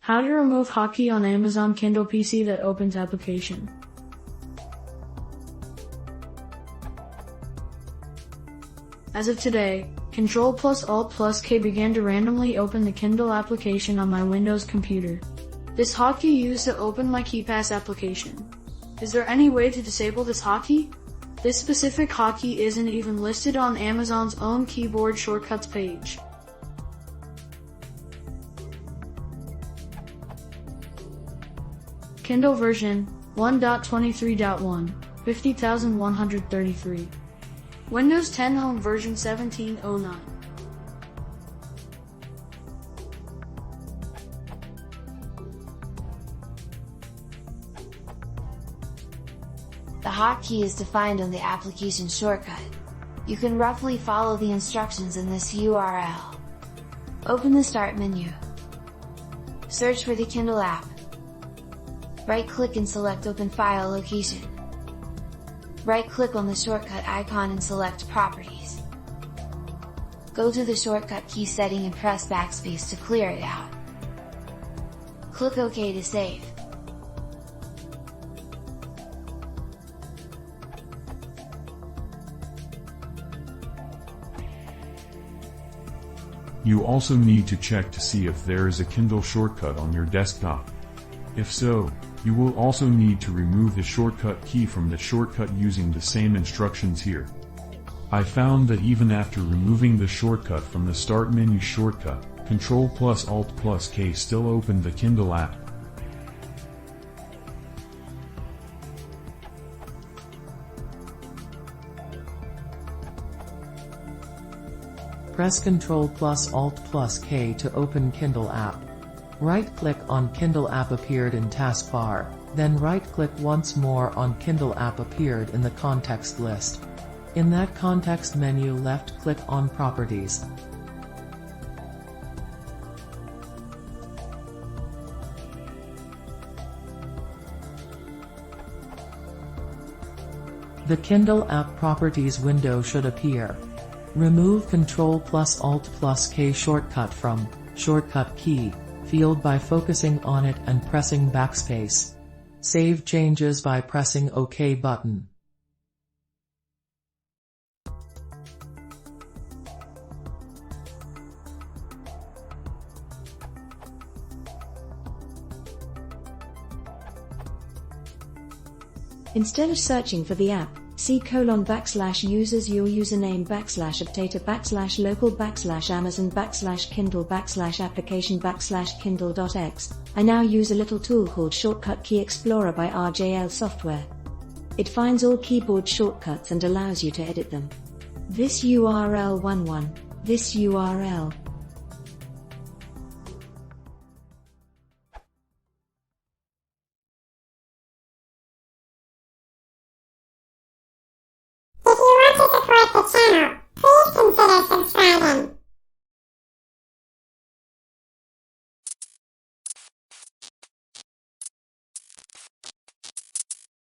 How to remove hotkey on Amazon Kindle PC that opens application. As of today, Ctrl+Alt+K began to randomly open the Kindle application on my Windows computer. This hotkey used to open my KeyPass application. Is there any way to disable this hotkey? This specific hotkey isn't even listed on Amazon's own keyboard shortcuts page. Kindle version 1.23.1, 50,133. Windows 10 Home version 1709. The hotkey is defined on the application shortcut. You can roughly follow the instructions in this URL. Open the Start menu. Search for the Kindle app. Right-click and select Open File Location. Right-click on the shortcut icon and select Properties. Go to the shortcut key setting and press backspace to clear it out. Click OK to save. You also need to check to see if there is a Kindle shortcut on your desktop. If so, you will also need to remove the shortcut key from the shortcut using the same instructions here. I found that even after removing the shortcut from the Start menu shortcut, Ctrl+Alt+K still opened the Kindle app. Press Ctrl+Alt+K to open Kindle app. Right-click on Kindle app appeared in taskbar, then right-click once more on Kindle app appeared in the context list. In that context menu left-click on Properties. The Kindle app Properties window should appear. Remove Ctrl+Alt+K shortcut from Shortcut Key field by focusing on it and pressing backspace. Save changes by pressing OK button. Instead of searching for the app, /users your username /updata /local /amazon /kindle /application /kindle.x. I now use a little tool called Shortcut Key Explorer by RJL Software. It finds all keyboard shortcuts and allows you to edit them. This URL 11. This URL. If you want to support the channel, please consider subscribing.